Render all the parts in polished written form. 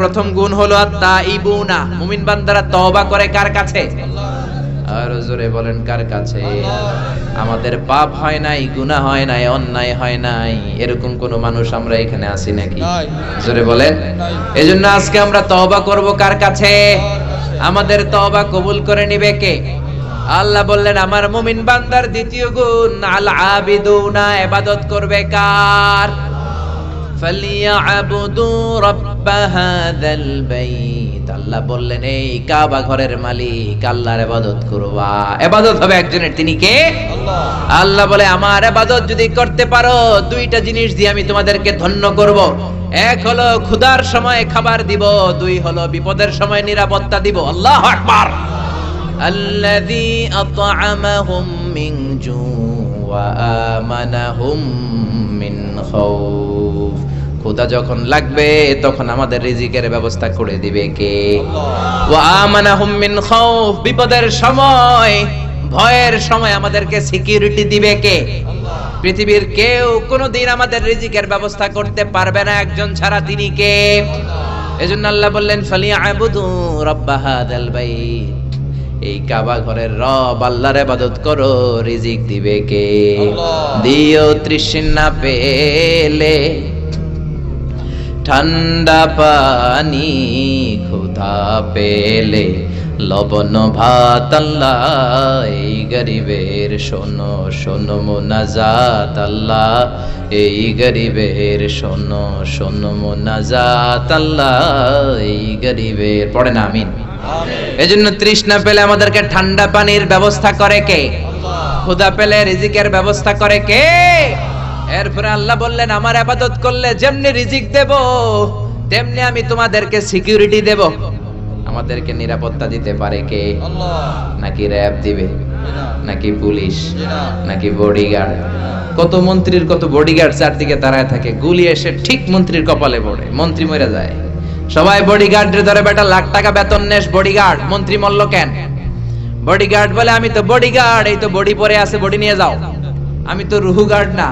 প্রথম গুণ হলো আত-তাইবুনা, মুমিন বান্দারা তওবা করে কার কাছে? আর জোরে বলেন কার কাছে? আমাদের পাপ হয় নাই, গুনাহ হয় নাই, অন্যায় হয় নাই, এরকম কোন মানুষ আমরা এখানে আছি নাকি? জোরে বলেন। এজন্য আজকে আমরা তওবা করব কার কাছে? আমাদের তওবা কবুল করে নিবে কে? আল্লাহ বললেন আমার মুমিন বান্দার দ্বিতীয় গুণ আল আবিদুনা, ইবাদত করবে কার? ফালিয়াবুদু রাব্ব হাযাল বাইত। আল্লাহ বললেন এই কাবা ঘরের মালিক আল্লাহর ইবাদত করবা। ইবাদত হবে একজনের, তিনি কে? আল্লাহ। আল্লাহ বলে আমার ইবাদত যদি করতে পারো দুইটা জিনিস দিয়ে আমি তোমাদেরকে ধন্য করব। এক হলো ক্ষুধার সময় খাবার দিব, দুই হলো বিপদের সময় নিরাপত্তা দিব। আল্লাহু আকবার। আল্লাযী আত'আমাহুম মিন জু ওয়া আমানাহুম মিন খাউফ। ক্ষুধা যখন লাগবে তখন আমাদের রিজিকের ব্যবস্থা করে দিবে কে? আল্লাহ। ওয়া আমানাহুম মিন খাউফ, বিপদের সময় ভয়ের সময় আমাদেরকে সিকিউরিটি দিবে কে? আল্লাহ। পৃথিবীর কেউ কোনোদিন আমাদের রিজিকের ব্যবস্থা করতে পারবে না একজন ছাড়া, তিনি কে? আল্লাহ। এজন্য আল্লাহ বললেন ফালিয়াবুদু রাব্ব হাযাল বাইত, এই কাবা ঘরের রব আল্লাহর ইবাদত করো, রিজিক দিবে কে? আল্লাহ। দিও তৃষ্ণা পেলে ঠান্ডা পানি, ক্ষুধা পেলে লবণ ভাত, আল্লাহ এই গরিবের শোনো শোনো মুনাজাত, আল্লাহ এই গরিবের শোনো শোনো মুনাজাত, আল্লাহ এই গরিবের। পড়েন আমিন। এজন্য তৃষ্ণা পেলে আমাদেরকে ঠান্ডা পানির ব্যবস্থা করে কে? আল্লাহ। ক্ষুধা পেলে রিজিকের ব্যবস্থা করে কে? এরপরে আল্লাহ বললেন আমার ইবাদত করলে যেমনি রিজিক দেব তেমনি আমি তোমাদেরকে সিকিউরিটি দেব। আমাদেরকে নিরাপত্তা দিতে পারে কে? আল্লাহ। নাকি র‍্যাব দিবে? নাকি পুলিশ? নাকি বডিগার্ড? কত মন্ত্রীর কত বডিগার্ড চারদিকে দাঁড়ায় থাকে, গুলি এসে ঠিক মন্ত্রীর কপালে পড়ে, মন্ত্রী মরে যায়। সবাই বডিগার্ডের ধরে বেটা লাখ টাকা বেতন নেস, বডিগার্ড, মন্ত্রী মরল কেন? বডিগার্ড বলে আমি তো বডিগার্ড, এই তো বডি পরে আছে, বডি নিয়ে যাও, আমি তো রুহু গার্ড না।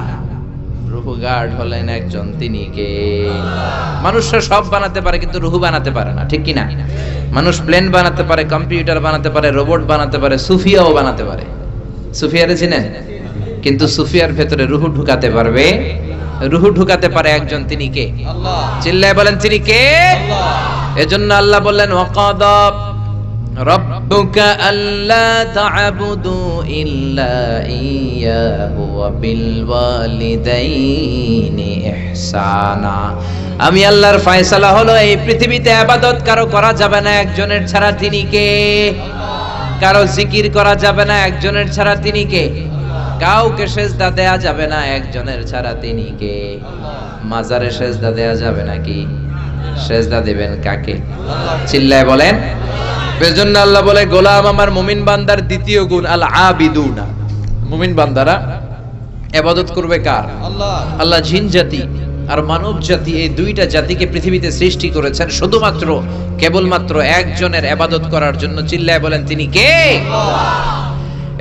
রুহু গার্ড হলেন একজন, তিনি কে? মানুষরা সব বানাতে পারে কিন্তু রুহু বানাতে পারে না, ঠিক কি না? মানুষ প্লেন বানাতে পারে, কম্পিউটার বানাতে পারে, রোবট বানাতে পারে, সুফিয়াও বানাতে পারে। সুফিয়ারে চিনেন? কিন্তু সুফিয়ার ভেতরে রুহু ঢুকাতে পারবে? রুহু ঢুকাতে পারে একজন, তিনি কে? আল্লাহ। চিল্লায় বলেন তিনি কে? আল্লাহ। এজন্য আল্লাহ বললেন ওয়াকাদা রাব্বুকা আল্লা তা'বুদু ইল্লা ইয়্যাহু ওয়া বিল ওয়ালিদাইনি ইহসানা। আমি আল্লাহর ফয়সালা হলো এই পৃথিবীতে ইবাদত কারো করা যাবে না একজনের ছাড়া, তিনি কে? আল্লাহ। কারো জিকির করা যাবে না একজনের ছাড়া, তিনি কে? কাউকে সেজদা দেয়া যাবে না একজনের ছাড়া, তিনি কে? মাজারে সেজদা দেয়া যাবে নাকি? সেজদা দিবেন কাকে? চিল্লায় বলেন। এজন্য আল্লাহ বলে গোলাম আমার মুমিন বান্দার দ্বিতীয় গুণ আল আবিদুনা, মুমিন বান্দারা ইবাদত করবে কার? আল্লাহ। আল্লাহ জিন জাতি আর মানব জাতি, এই দুইটা জাতিকে পৃথিবীতে সৃষ্টি করেছেন শুধুমাত্র কেবলমাত্র একজনের ইবাদত করার জন্য। চিল্লায় বলেন তিনি কে? আল্লাহ।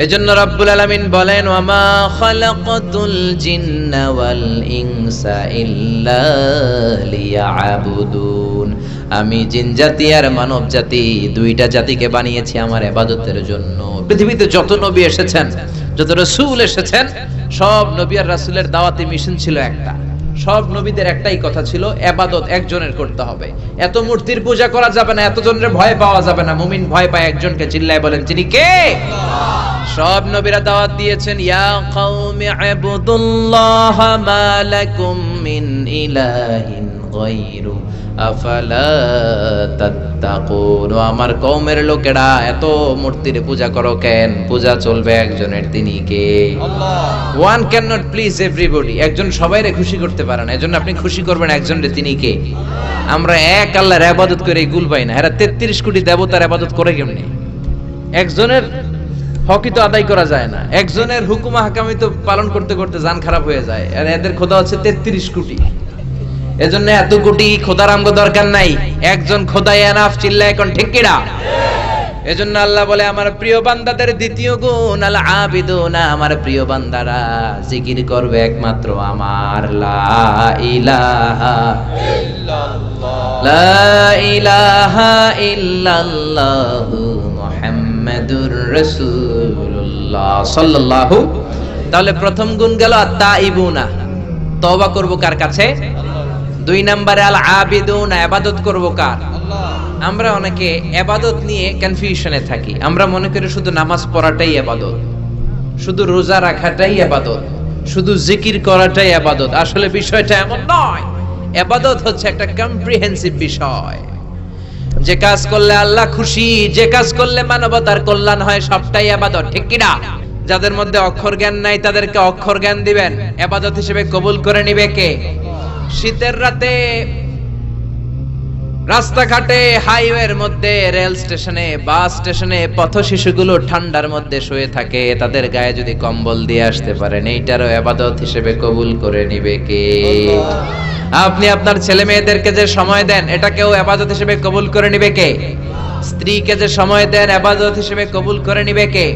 এজন্য রব্বুল আলামিন বলেন ওয়ামা খালাকাতুল জিন্না ওয়াল ইনসা ইল্লা লিয়াবুদুন, আমি জিন জাতি আর মানব জাতি দুইটা জাতিকে বানিয়েছি আমার ইবাদতের জন্য। পৃথিবীতে যত নবী এসেছেন, যত রাসূল এসেছেন, সব নবী আর রাসূলের দাওয়াতি মিশন ছিল একটা। সব নবীদের একটাই কথা ছিল ইবাদত একজনের করতে হবে। এত মূর্তির পূজা করা যাবে না, এত জনের ভয় পাওয়া যাবে না, মুমিন ভয় পায় একজনকে। চিল্লায় বলেন তিনি কে? আল্লাহ। সব নবীরা দাওয়াত দিয়েছেন ইয়া কওমি ইবুদুল্লাহ মা লাকুম মিন ইলাহিন গায়রু আফালা তাত্তাকুন। আমার কওমের লোকেরা এত মূর্তির পূজা করো কেন? পূজা চলবে একজনের, তিনি কে? Allah. One can not please everybody, একজন সবাইরে খুশি করতে পারে না, এজন্য আপনি খুশি করবেন একজনরে, তিনি কে? আমরা এক আল্লাহর ইবাদত করে গুল পাই না, এরা 33 কোটি দেবতার ইবাদত করে কেমনে? একজনের হকই তো আদায় করা যায় না, একজনের হুকুম হাকামি তো পালন করতে করতে জান খারাপ হয়ে যায়, আর এদের খোদা হচ্ছে 33 কোটি। এজন্য এত কোটি খোদার আমগো দরকার নাই, একজন খোদাই এনাফ। চিল্লায় এখন ঠিক কিনা? এজন্য আল্লাহ বলে আমার প্রিয় বান্দাদের দ্বিতীয় গুণ আল আবিদুনা, আমার প্রিয় বান্দারা জিকির করবে একমাত্র আমার লা ইলাহা ইল্লাল্লাহ, লা ইলাহা ইল্লাল্লাহু মুহাম্মাদুর রাসূলুল্লাহ সাল্লাল্লাহু। তাহলে প্রথম গুণ গেল আত-তাইবুনা, তওবা করব কার কাছে? দুই নম্বরে আল আবিদুনা, ইবাদত করব কার? আমরা অনেকে ইবাদত নিয়ে কনফিউশনে থাকি। আমরা মনে করি শুধু নামাজ পড়াটাই ইবাদত, শুধু রোজা রাখাটাই ইবাদত, শুধু জিকির করাটাই ইবাদত। আসলে বিষয়টা এমন নয়। ইবাদত হচ্ছে একটা কম্প্রিহেন্সিভ বিষয়। যে কাজ করলে আল্লাহ খুশি, যে কাজ করলে মানবতার কল্যাণ হয়, সবটাই ইবাদত, ঠিক কি না? যাদের মধ্যে অক্ষর জ্ঞান নাই তাদেরকে অক্ষর জ্ঞান দিবেন, ইবাদত হিসেবে কবুল করে নিবে কে? শীতের রাতে রাস্তাঘাটে, হাইওয়ের মধ্যে, রেল স্টেশনে, বাস স্টেশনে পথ শিশুগুলো ঠান্ডার মধ্যে শুয়ে থাকে, তাদের গায়ে যদি কম্বল দিয়ে আসতে পারেন, এইটারও ইবাদত হিসেবে কবুল করে নিবে কে? আপনি আপনার ছেলে মেয়েদেরকে যে সময় দেন, এটাকেও ইবাদত হিসেবে কবুল করে নিবে কে? স্ত্রীকে যে সময় দেন, ইবাদত হিসেবে কবুল করে নিবে কে?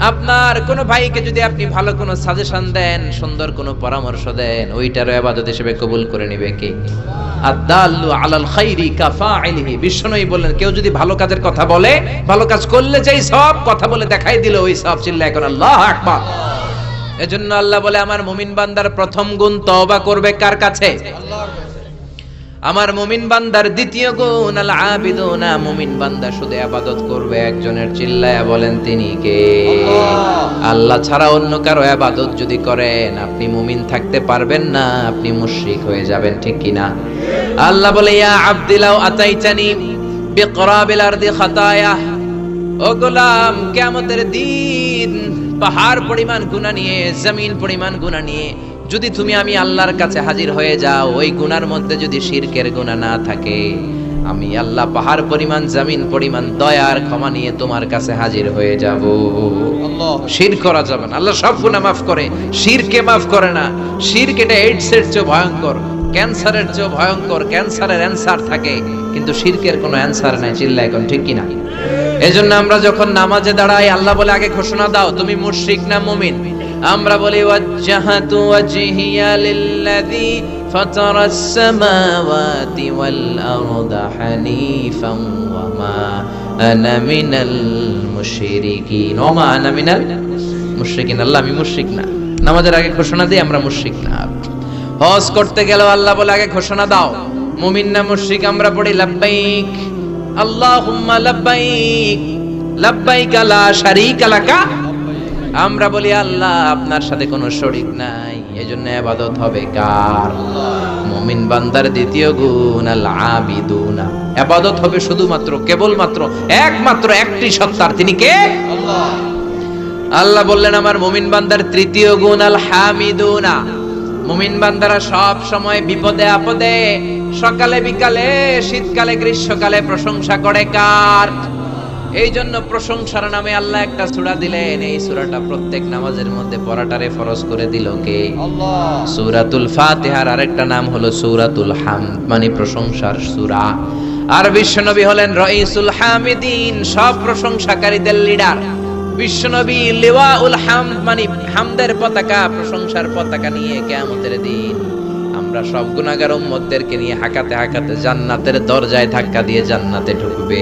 আপনার কোন ভাইকে যদি আপনি ভালো কোনো সাজেশন দেন, সুন্দর কোনো পরামর্শ দেন, ওইটারও ইবাদত হিসেবে কবুল করে নিবে কে? আদ-দাল্লু আলাল খাইরি কাফাইলিহি। বিশ্বনবী বললেন, কেউ যদি ভালো কাজের কথা বলে, ভালো কাজ করলে যেই সব, কথা বলে দেখাই দিল ওই সব, চিল্লায় এখন আল্লাহু আকবার। এজন্য আল্লাহ বলে আমার মুমিন বান্দার প্রথম গুণ তওবা করবে কার কাছে? আল্লাহর কাছে। আমার মুমিন বান্দার দ্বিতীয় গুণ আল আবিদুনা, মুমিন বান্দা শুধু ইবাদত করবে একজনের, চিল্লায়া বলেন তিনি কে? আল্লাহ ছাড়া অন্য কারো ইবাদত যদি করেন, আপনি মুমিন থাকতে পারবেন না, আপনি মুশরিক হয়ে যাবেন, ঠিক কি না? আল্লাহ বলে ইয়া আবদি লাউ আতাইতানি বিকরাবিল আরদি খাতায়া, ও গোলাম কিয়ামতের দিন পাহাড় পরিমাণ গুনাহ নিয়ে, জমিন পরিমাণ গুনাহ নিয়ে যদি তুমি আমি আল্লাহর কাছে হাজির হয়ে যাও, ওই গুনার মধ্যে যদি শিরকের গুনাহ না থাকে, আমি আল্লাহ পাহাড় পরিমাণ, জমিন পরিমাণ দয়ার ক্ষমা নিয়ে তোমার কাছে হাজির হয়ে যাব। শিরক করা যাবে না। আল্লাহ সব গুনাহ মাফ করে, শিরকে মাফ করে না। শিরক এটা এইডসের চেয়ে ভয়ঙ্কর, ক্যান্সারের চেয়ে ভয়ঙ্কর। ক্যান্সারের অ্যানসার থাকে, কিন্তু শিরকের কোনো অ্যানসার নাই, চিল্লায় এখন, ঠিক কিনা? এজন্য আমরা যখন নামাজে দাঁড়াই, আল্লাহ বলে আগে ঘোষণা দাও তুমি মুশরিক না মুমিন। আমরা বলি ওয়াজ্জাহাতু ওয়াজহিয়া লিল্লাযী ফাতারাস সামাওয়াতি ওয়াল আরদা হানিফান ওয়া মা আনা মিনাল মুশরিকিন। ওয়া মা আনা মিনাল মুশরিকিন, আল্লাহ আমি মুশরিক না। নামাজের আগে ঘোষণা দিই আমরা মুশরিক না। হজ করতে গেলেও আল্লাহ বলে আগে ঘোষণা দাও মুমিন না মুশরিক। আমরা পড়ি লাব্বাইক আল্লাহুম্মা লাব্বাইক লাব্বাইক লা শারীকা লাকা। আমরা বলি আল্লাহ আপনার সাথে কোনো শরীক নাই, এজন্য ইবাদত হবে কার? মুমিন বান্দার দ্বিতীয় গুণ আল আবিদুনা, ইবাদত হবে শুধুমাত্র, কেবলমাত্র, একমাত্র একটি সত্তার, তিনি কে? আল্লাহ। আল্লাহ বললেন আমার মুমিন বান্দার তৃতীয় গুণ আল হামিদুনা, মুমিন বান্দারা সব সময় বিপদে আপদে, সকালে বিকালে, শীতকালে গ্রীষ্মকালে প্রশংসা করে কার? এই জন্য প্রশংসার নামে আল্লাহ একটা সূরা দিলেন। এই সূরাটা প্রত্যেক নামাজের মধ্যে পড়াটারে ফরজ করে দিল কে? আল্লাহ। সূরাতুল ফাতিহার আরেকটা নাম হলো সূরাতুল হামদ, মানে প্রশংসার সূরা। আর বিশ্বনবী হলেন রাইসুল হামিদিন, সব প্রশংসাকারীদের লিডার। বিশ্বনবী লিওয়াউল হামদ, মানে হামদের পতাকা, প্রশংসার পতাকা নিয়ে কিয়ামতের দিন আমরা সব গুনাহগার উম্মতদেরকে নিয়ে হাঁকাতে হাঁকাতে জান্নাতের দরজায় ধাক্কা দিয়ে জান্নাতে ঢুকবে।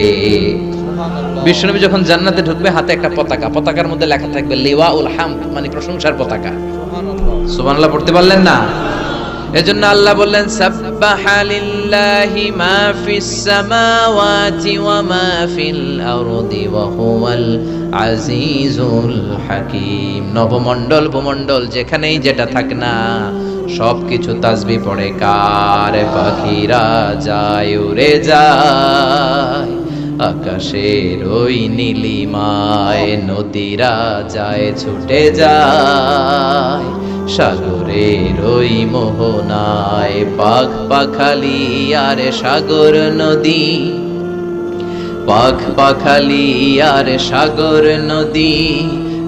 বিশ্বনবী যখন জান্নাতে ঢুকবে, হাতে একটা পতাকা, পতাকার মধ্যে লেখা থাকবে লিওয়াউল হামদ, মানে প্রশংসার পতাকা। সুবহানাল্লাহ পড়তে পারলেন না? এজন্য আল্লাহ বললেন সাব্বাহা লিল্লাহি মা ফিস সামাওয়াতি ওয়া মা ফিল আরদি ওয়া হুয়াল আজিজুল হাকীম। নবমণ্ডল ভূমণ্ডল যেখানেই যেটা থাক না, সবকিছু তাসবিহ পড়ে কার? পাখিরা যায় উড়ে যায় আকাশের ওই নীলিমায়, নদীরা যায় ছুটে যায় সাগরের ওই মোহনায়। পাখ পাখালি আর সাগর নদী, পাখ পাখালি আর সাগর নদী,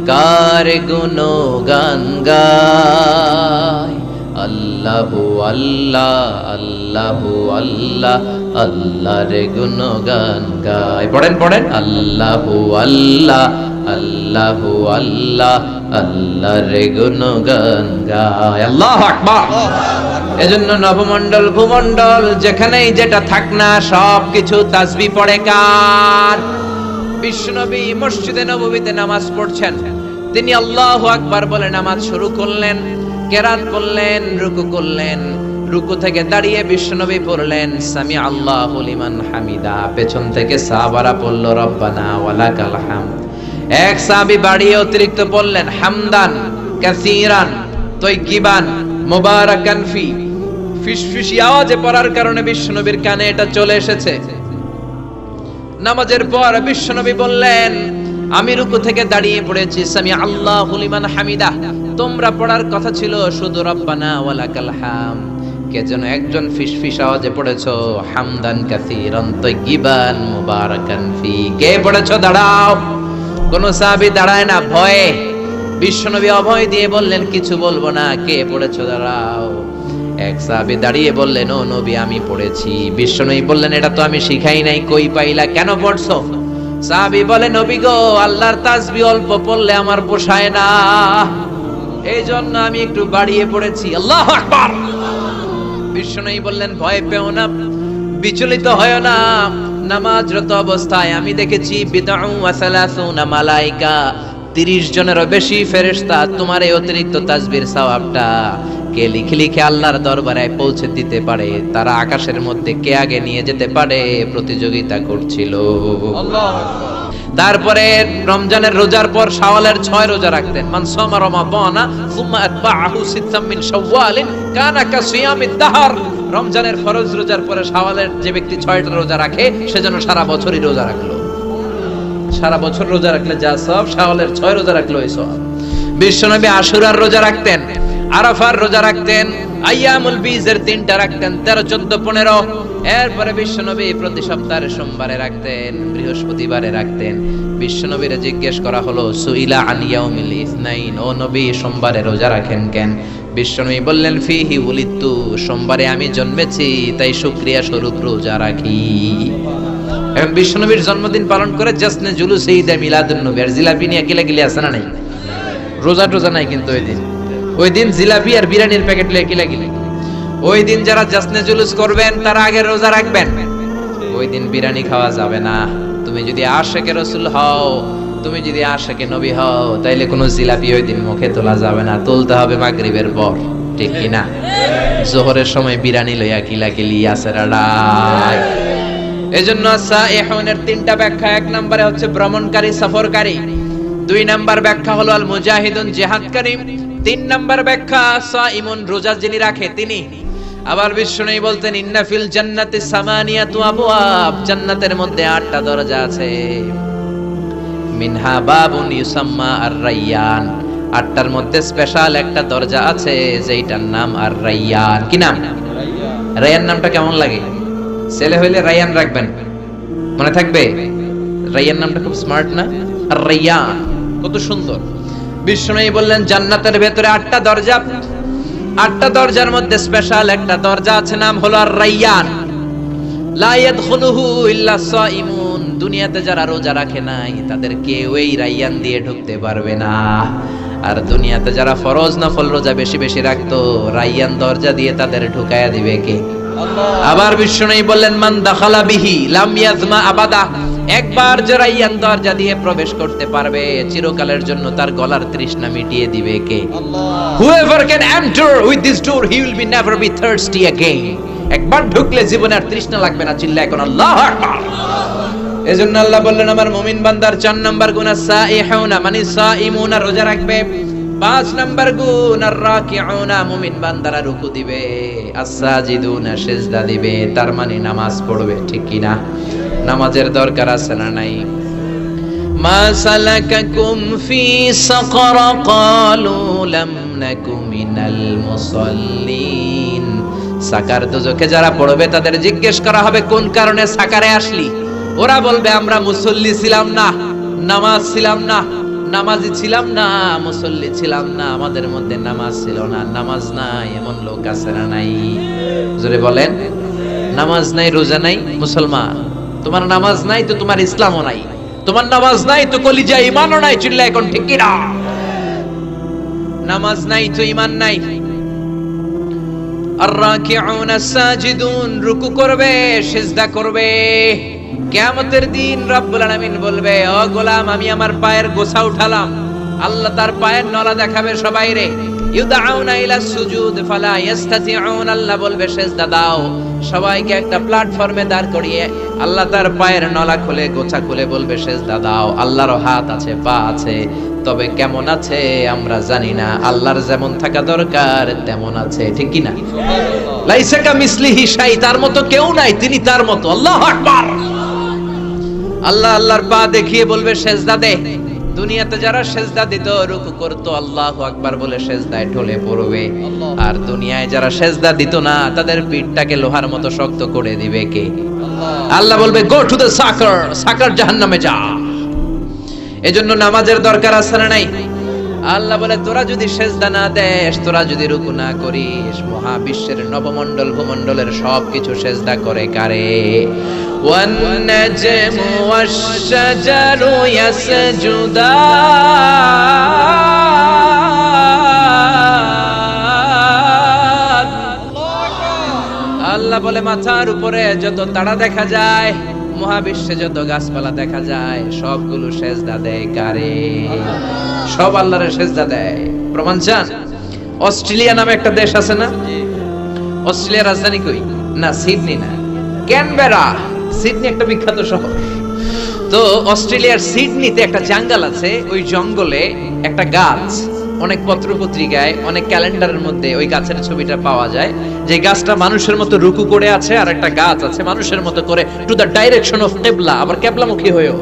কার গুণগান গায়? আল্লাহু আল্লাহ আল্লাহু আল্লাহ আল্লাহর গুণগান গায়। পড়েন পড়েন, আল্লাহু আল্লাহ আল্লাহু আল্লাহ আল্লাহর গুণগান গায়। আল্লাহু আকবার। এজন্য নবমণ্ডল ভূমণ্ডল যেখানেই যেটা থাক না সবকিছু তাসবিহ পড়ে কার? বিশ্বনবী মসজিদে নববীতে নামাজ পড়ছেন, তিনি আল্লাহু আকবার বলে নামাজ শুরু করলেন, কেরাত করলেন, রুকু করলেন, রুকু থেকে দাঁড়িয়ে বিশ্বনবী পড়লেন সামি আল্লাহু লিমান হামিদা, পেছন থেকে সাহাবারা পড়ল রব্বানা ওয়ালাকাল হামদ। এক সাহাবী বাড়িয়ে অতিরিক্ত পড়লেন হামদান কাসীরান তাইয়িবান মুবারাকান ফি, ফিসফিসি আওয়াজে পড়ার কারণে বিশ্বনবীর কানে এটা চলে এসেছে। নামাজের পর বিশ্বনবী বললেন আমি রুকু থেকে দাঁড়িয়ে পড়েছি সামি আল্লাহু লিমান হামিদা, তোমরা পড়ার কথা ছিল শুধু রব্বানা ওয়ালাকাল হামদ, কে যেন একজন ফিসফিস আওয়াজে পড়েছো হামদান কাসীরান তাইয়িবান মুবারাকান ফি। কে পড়েছো? দাঁড়াও। কোন সাহাবী দাঁড়ায় না ভয়ে। বিশ্বনবী অভয় দিয়ে বললেন কিছু বলবো না, কে পড়েছো? দাঁড়াও। এক সাহাবী দাঁড়িয়ে বললেন ও নবী আমি পড়েছি। বিশ্বনবী বললেন এটা তো আমি শিখাই নাই, কই পাইলা, কেন পড়ছো? সাহাবী বলে নবী গো, আল্লাহর তাসবিহ অল্প পড়লে আমার পোষায় না, এই জন্য আমি একটু বাড়িয়ে পড়েছি। আল্লাহু আকবার। বিশ্বনবী বললেন ভয় পেও না, বিচলিত হয় না, নামাজরত অবস্থায় আমি দেখেছি বিদউ ওয়া সালাসুনা মালাইকা, 30 জনেরও বেশি ফেরেশতা তোমার এই অতিরিক্ত তাসবিহর সওয়াবটা কে লিখে লিখে আল্লাহর দরবারে পৌঁছে দিতে পারে, তারা আকাশের মধ্যে কে আগে নিয়ে যেতে পারে প্রতিযোগিতা করছিল। আল্লাহু আকবার। তারপরে রমজানের রোজার পর শাওয়ালের 6 রোজা রাখতেন। মান সামা রমাদানা সুম্মা আতবাআহু সিত্তাম মিন শাওয়ালিন কানা কাসিয়ামিদ দাহর। রমজানের ফরজ রোজার পরে শাওয়ালের যে ব্যক্তি 6টা রোজা রাখে সে যেন সারা বছরই রোজা রাখলো। সারা বছর রোজা রাখলে যা সওয়াব, শাওয়ালের 6 রোজা রাখলো এই সওয়াব। বিশ্বনবী আশুরার রোজা রাখতেন, আরাফার রোজা রাখতেন, আইয়ামুল বীজের 3টা রাখতেন, 13, 14, 15। এরপরে বিশ্বনবী প্রতি সপ্তাহের সোমবারে রাখতেন, বৃহস্পতিবারে রাখতেন। বিশ্বনবীরে জিজ্ঞেস করা হলো সুইলা আন ইয়াউমিল ইসনাইন, ও নবী সোমবারে রোজা রাখেন কেন? বিশ্বনবী বললেন ফিহি উলিদতু, সোমবারে আমি জন্মেছি তাই শুকরিয়া স্বরূপ রোজা রাখি। এবং বিশ্বনবীর জন্মদিন পালন করে জাসনে জুলুস ঈদে মিলাদুন নবী, আর জিলাপি নিয়ে গিলে আছে না নাই? রোজা টোজা নাই কিন্তু ওই দিন জিলাপি আর বিরিয়ানির প্যাকেট লয়ে গিলে। ওই দিন যারা জাসনে জুলুস করবেন তারা আগে রোজা রাখবেন। ওই দিন বিরিয়ানি খাওয়া যাবে না। তুমি যদি আশিকে রাসূল হও, তুমি যদি আশিকে নবী হও, তাইলে কোনো জিলাপি ওই দিন মুখে তোলা যাবে না, তুলতে হবে মাগরিবের পর, ঠিক কি না? জোহরের সময় বিরিয়ানি লইয়া কিলাকিলি আসেরাডাই। এজন্য সাইহুনের 3টা ব্যাখ্যা। 1 নম্বরে হচ্ছে ভ্রমণকারী, সফরকারী। 2 নাম্বার ব্যাখ্যা হলো আল মুজাহিদুন, জিহাদকারী। 3 নাম্বার ব্যাখ্যা সাইমুন, রোজা যিনি রাখে তিনি। আবার বিশ্বনবী বলতেন ইন্না ফিল জান্নাতি সামানিয়াতু আবওয়াব, জান্নাতের মধ্যে 8টা দরজা আছে। মিনহা বাবুন ইউসাম্মা আর-রায়্যান, 8টার মধ্যে স্পেশাল একটা দরজা আছে যেটার নাম আর-রায়্যান। কি নাম? রায়্যান নামটা কেমন লাগে? ছেলে হইলে রায়্যান রাখবেন, মনে থাকবে? রায়্যান নামটা খুব স্মার্ট না? আর-রায়্যান কত সুন্দর। বিশ্বনবী বললেন জান্নাতের ভেতরে 8টা দরজা, 8টা দরজার মধ্যে স্পেশাল একটা দরজা আছে, নাম হলো আর-রায়্যান। লা ইয়াদখুলুহু ইল্লা সাইমুন, দুনিয়াতে যারা রোজা রাখে নাই তাদের কেউ এই রায়্যান দিয়ে ঢুকতে পারবে না। আর দুনিয়াতে যারা ফরজ নফল রোজা বেশি বেশি রাখতো, রায়্যান দরজা দিয়ে তাদের ঢুকায়া দিবে কে? আল্লাহ। আবার বিশ্বনবী বললেন মান দাখালা বিহি লাম ইয়াজমা আবাদা, একবার যে রায়্যান দরজা দিয়ে প্রবেশ করতে পারবে চিরকালের জন্য তার গলার তৃষ্ণা মিটিয়ে দিবে কে? আল্লাহ। Whoever can enter with this door he will be never be thirsty again, একবার ঢুকলে জীবনে আর তৃষ্ণা লাগবে না। চিল্লায় কোন আল্লাহু আকবার। এজন্য আল্লাহ বললেন আমার মুমিন বান্দার 4 নাম্বার গুণ সাইহুনা, মানে সাইমুনা, রোজা রাখবে। 5 নাম্বার গুণ আর-রাকিউনা, মুমিন বান্দারা রুকু দিবে, আস-সাজিদুনা, সিজদা দিবে, তার মানে নামাজ পড়বে, ঠিক কি না? নামাজের দরকার আছে না নাই? মা সালাকাকুম ফি সাকার ক্বালু লাম নাকু মিনাল মুসাল্লিন, সাকার দোজখে যারা পড়বে তাদের জিজ্ঞেস করা হবে কোন কারণে সাকারে আসলি? ওরা বলবে আমরা মুসল্লি ছিলাম না, নামাজ ছিলাম না, নামাজি ছিলাম না, মুসল্লি ছিলাম না, আমাদের মধ্যে নামাজ ছিল না, নামাজ নাই, এমন লোক আছে না নাই? জোরে বলেন। নামাজ নাই, রোজা নাই, মুসলমান। তোমার নামাজ নাই তো তোমার ইসলামও নাই, তোমার নামাজ নাই তো কলিজা ঈমানও নাই। চিল্লায় কোন ঠিক কি না? নামাজ নাই তো ঈমান নাই। আর-রাকিউন আস-সাজিদুন, রুকু করবে, সিজদা করবে। কিয়ামতের দিন রব্বুল আলামিন বলবে, ও গোলাম, আমি আমার পায়ের গোছা উঠালাম। আল্লাহ তার পায়ের নলা দেখাবে সবাইরে। ইউদাউনা ইলা সুজুদ ফালা ইস্তাতিউন, আল্লাহ বলবে সিজদা দাও। সবাইকে একটা প্ল্যাটফর্মে দাঁড় করিয়ে আল্লাহ তার পায়ের নলা খুলে, গোছা খুলে বলবে সিজদা দাও। আল্লাহর হাত আছে, পা আছে, তবে কেমন আছে আমরা জানি না। আল্লাহর যেমন থাকা দরকার তেমন আছে, ঠিক কি না? লাইসা কামিসলিহি শাই, তার মতো কেউ নাই, তিনি তার মতো। আল্লাহু আকবার। আল্লাহ আল্লাহর পা দেখিয়ে বলবে সিজদা দে। দুনিয়াতে যারা সিজদা দিত, রুকু করত, আল্লাহু আকবার বলে সিজদায় ঢলে পড়বে। আর দুনিয়ায় যারা সিজদা দিত না, তাদের পিঠটাকে লোহার মতো শক্ত করে দিবে কে? আল্লাহ বলবে, গো টু দ্য সাকার, সাকার জাহান্নামে যা। এজন্য নামাজের দরকার আছে না নাই? আল্লাহ বলে, তোরা যদি সিজদা না দেস, তোরা যদি রুকু না করিস, মহাবিশ্বের নবমণ্ডল ভূমণ্ডলের সবকিছু সিজদা করে কারে? ওয়ান নাজমু ওয়াশ-শাজারু ইয়াসজুদান। আল্লাহ বলে, মাথার উপরে যত তারা দেখা যায়, মহাবিশ্বে যত গাছপালা দেখা যায়, সবগুলো সিজদা দেয় কারে? সব আল্লাহর সিজদা দেয়। প্রমাণ চান? অস্ট্রেলিয়া নামে একটা দেশ আছে না? অস্ট্রেলিয়ার রাজধানী কই? না, সিডনি না, ক্যানবেরা। সিডনি একটা বিখ্যাত শহর। তো অস্ট্রেলিয়ার সিডনিতে একটা জঙ্গল আছে। ওই জঙ্গলে একটা গাছ, অনেক পত্র পত্রিকায়, অনেক ক্যালেন্ডারের মধ্যে ওই গাছের ছবিটা পাওয়া যায়। যে গাছটা মানুষের মতো রুকু করে আছে, আর একটা গাছ আছে মানুষের মতো করে টু দ্য ডাইরেকশন অফ কিবলা, আবার কিবলামুখী হয়েও,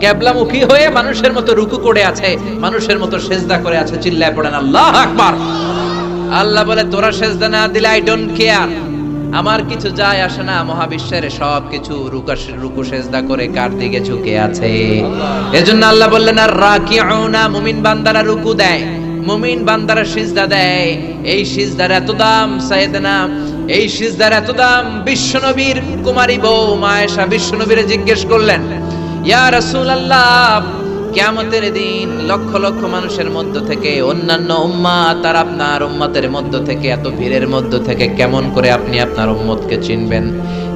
কিবলামুখী হয়ে মানুষের মতো রুকু করে আছে, মানুষের মতো সিজদা করে আছে। চিল্লায় পড়েন আল্লাহু আকবার। আল্লাহ বলে, তোরা সিজদা না দিলে আই ডোন্ট কেয়ার, আমার কিছু যায় আসে না। মহাবিশ্বের সবকিছু রুকু সিজদা করে কার দিকে ঝুঁকে আছে? এজন্য আল্লাহ বললেন, আর রাকিউনা, মুমিন বান্দারা রুকু দেয়, মুমিন বান্দারা সিজদা দেয়। এই সিজদার এত দাম সাইয়েদনা, এই সিজদার এত দাম। বিশ্বনবীর কুমারী বউ মা আয়েশা বিশ্বনবীরে জিজ্ঞেস করলেন, ইয়া রাসূলুল্লাহ, কিয়ামতের দিন লক্ষ লক্ষ মানুষের মধ্য থেকে অন্যান্য উম্মাত আর আপনার উম্মতের মধ্য থেকে, এত ভিড়ের মধ্য থেকে কেমন করে আপনি আপনার উম্মতকে চিনবেন?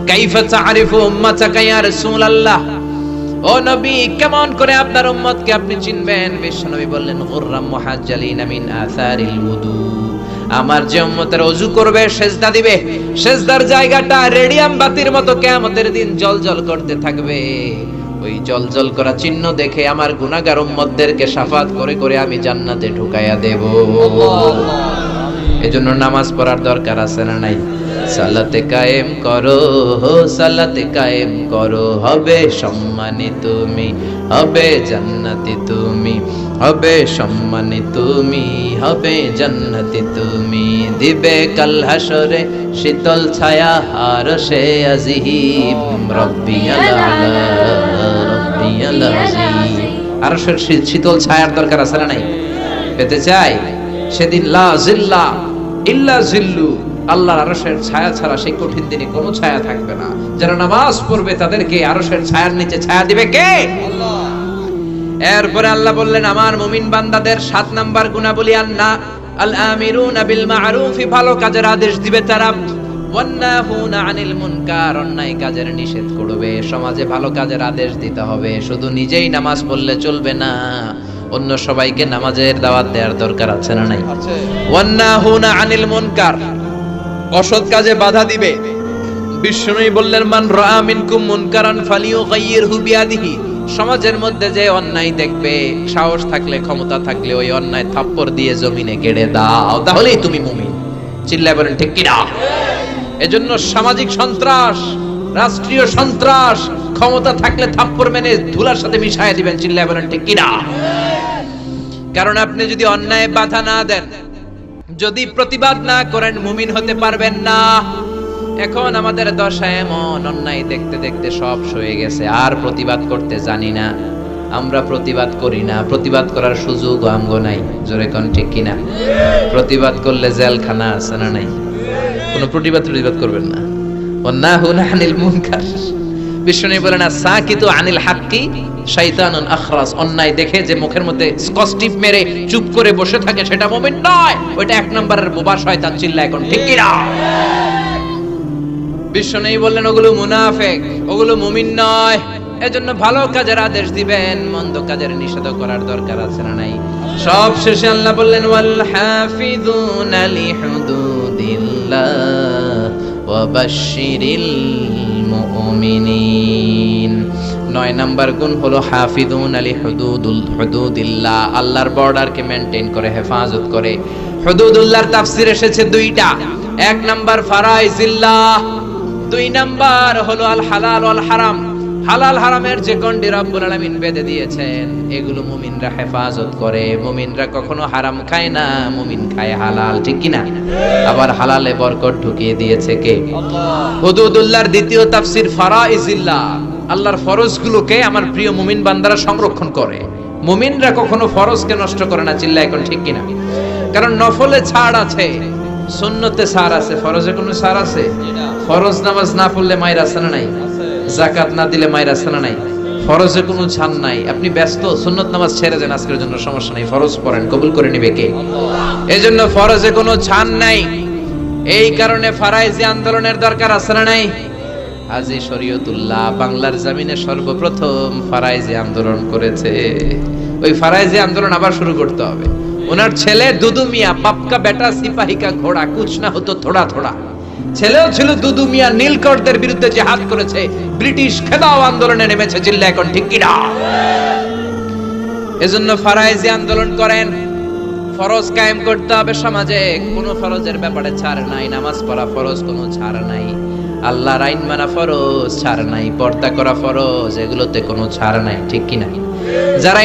কাইফা তা'রিফু উম্মাতাকা ইয়া রাসূলুল্লাহ, ও নবী, কেমন করে আপনার উম্মতকে আপনি চিনবেন? বিশ্বনবী বললেন, গুররাম মুহাজ্জালিনা মিন আসারিল উযু, আমার যে উম্মতের ওযু করবে, সিজদা দিবে, সিজদার জায়গাটা রেডিয়াম বাতির মতো কিয়ামতের দিন জ্বলজ্বল করতে থাকবে। ওই জ্বলজ্বল করা চিহ্ন দেখে আমার গুনাহগার উম্মতদেরকে শাফাত করে করে আমি জান্নাতে ঢুকাইয়া দেব। এজন্য নামাজ পড়ার দরকার আছে না নাই? সালাতে কায়েম করো, সালাতে কায়েম করো, হবে সম্মানী তুমি, হবে জান্নাতি তুমি, হবে সম্মানী তুমি, হবে জান্নাতি তুমি। দিবে কাল হাসরে শীতল ছায়া আরশে আজিম, রব্বিয়াল আলা, রব্বিয়াল আজিম। আরশের শীতল ছায়ার দরকার আছে না নাই? পেতে চাই? সেদিন লা জিল্লা ইল্লা জিল্লু, আল্লাহর আরশের ছায়া ছাড়া সেই কঠিন দিনে কোনো ছায়া থাকবে না। যারা নামাজ পড়বে তাদেরকে আরশের ছায়ার নিচে ছায়া দিবে কে? আল্লাহ। এরপরে আল্লাহ বললেন, আমার মুমিন বান্দাদের 7 নাম্বার গুণাবলী, আল আমিরুনা বিল মা'রুফ, ভালো কাজের আদেশ দিবে তারা, ওয়ান্নাহুনা আনিল মুনকার, অন্যায় কাজের নিষেধ করবে। সমাজে ভালো কাজের আদেশ দিতে হবে, শুধু নিজেই নামাজ পড়লে চলবে না, অন্য সবাইকে নামাজের দাওয়াত দেওয়ার দরকার আছে না নাই? ওয়ান্নাহুনা আনিল মুনকার, অসৎ কাজে বাধা দিবে। বিশ্বনবী বললেন, মান রাআ মিনকুম মুনকারান ফালিয়ুগাইয়িরহু বিয়াদিহি, সমাজের মধ্যে যে অন্যায় দেখবে, সাহস থাকলে, ক্ষমতা থাকলে ওই অন্যায় থাপ্পড় দিয়ে জমিনে গেড়ে দাও, তাহলেই তুমি মুমিন। চিল্লায় বলেন ঠিক কি না? এজন্য সামাজিক সন্ত্রাস, রাষ্ট্রীয় সন্ত্রাস, ক্ষমতা থাকলে থাপ্পড় মেনে ধুলার সাথে মিশায় দিবেন। চিল্লায় বলেন ঠিক কি না? কারণ আপনি যদি অন্যায় বাধা না দেন, যদি প্রতিবাদ না করেন, মুমিন হতে পারবেন না। এখন আমাদের দশা এমন, অন্যায় দেখতে দেখতে সব সয়ে গেছে, আর প্রতিবাদ করতে জানি না, আমরা প্রতিবাদ করি না, প্রতিবাদ করার সুযোগ আমগো নাই। জোরে কোন ঠিক কিনা? প্রতিবাদ করলে জেলখানা আছে না নাই? কোনো প্রতিবাদ করবেন না। ওয়ান্নাহুনা আনিল মুনকার। বিষ্ণু বলেন সাকিতু আনিল হাক্কি শাইতানুন আখরাস, অন্যায় দেখে যে মুখের মধ্যে স্কচটিপ মেরে চুপ করে বসে থাকে সেটা মুমিন নয়, ওইটা এক নম্বরের বোবা শয়তান। চিল্লা এখন ঠিক কি না? বিষ্ণু বললেন ওগুলো মুনাফিক, ওগুলো মুমিন নয়। এজন্য ভালো কাজের আদেশ দিবেন, মন্দ কাজের নিষেধ করার দরকার আছে না নাই? সব শেষে আল্লাহ বললেন ওয়াল হাফিযুনা লিহুদুদিল্লাহ ওয়া বাশশিরিল মুমিনিন। 9 নাম্বার গুণ হলো হাফিযুনা লিহুদুদিল্লাহ, আল্লাহর বর্ডারকে মেইনটেইন করে, হেফাজত করে। হুদুদুল্লাহর তাফসীর এসেছে দুইটা, 1 নাম্বার ফারাইজিল্লাহ, 2 নাম্বার হলো আল হালাল ওয়াল হারাম। হালাল হারামের যে গণ্ডি রব্বুল আলামিন বেঁধে দিয়েছেন এগুলো মুমিনরা হেফাজত করে। মুমিনরা কখনো হারাম খায় না, মুমিন খায় হালাল, ঠিক কি না? আবার হালালে বরকত ঢুকিয়ে দিয়েছে কে? আল্লাহ। হুদুদুল্লাহর দ্বিতীয় তাফসীর ফারাইজিল্লাহ, আল্লাহর ফরজগুলোকে আমার প্রিয় মুমিন বান্দারা সংরক্ষণ করে। মুমিনরা কখনো ফরজকে নষ্ট করে না। চিল্লা এখন ঠিক কি না? কারণ নফলে ছাড় আছে, সুন্নতে ছাড় আছে, ফরজে কোনো ছাড় আছে? ফরজ নামাজ না পড়লে মায়ের আছে না নাই? যাকাত না দিলে মায়ের আছে না নাই? ফরজে কোনো ছাড় নাই। আপনি ব্যস্ত, সুন্নত নামাজ ছেড়ে দেন, আজকের জন্য সমস্যা নাই, ফরজ পড়েন, কবুল করে নিবে কে? এজন্য ফরজে কোনো ছাড় নাই। এই কারণে ফারাইজি আন্দোলনের দরকার আছে না নাই? হাজী শরীয়তুল্লাহ বাংলার জমিনে সর্বপ্রথম ফারাইজি আন্দোলন করেছে। ওই ফারাইজি আন্দোলন আবার শুরু করতে হবে। ওনার ছেলে দুদু মিয়া, বাপকা বেটা সিপাহী কা ঘোড়া, কুছ না হতো থোড়া থোড়া। ছেলেও ছিল দুদু মিয়া, নীলকরদের বিরুদ্ধে জিহাদ করেছে, ব্রিটিশ খেদাও আন্দোলনে নেমেছে। চিল্লা এখন ঠিক কি না? এজন্য ফারাইজি আন্দোলন করেন। ফরজ কায়েম করতে হবে সমাজে, কোন ফরজের ব্যাপারে ছাড় নাই। নামাজ পড়া ফরজ, কোনো ছাড় নাই। আল্লাহর আইন মানা ফরজ, ছাড় নাই। পর্দা করা ফরজ, এগুলোতে কোনো ছাড় নাই, ঠিক কি না? যারা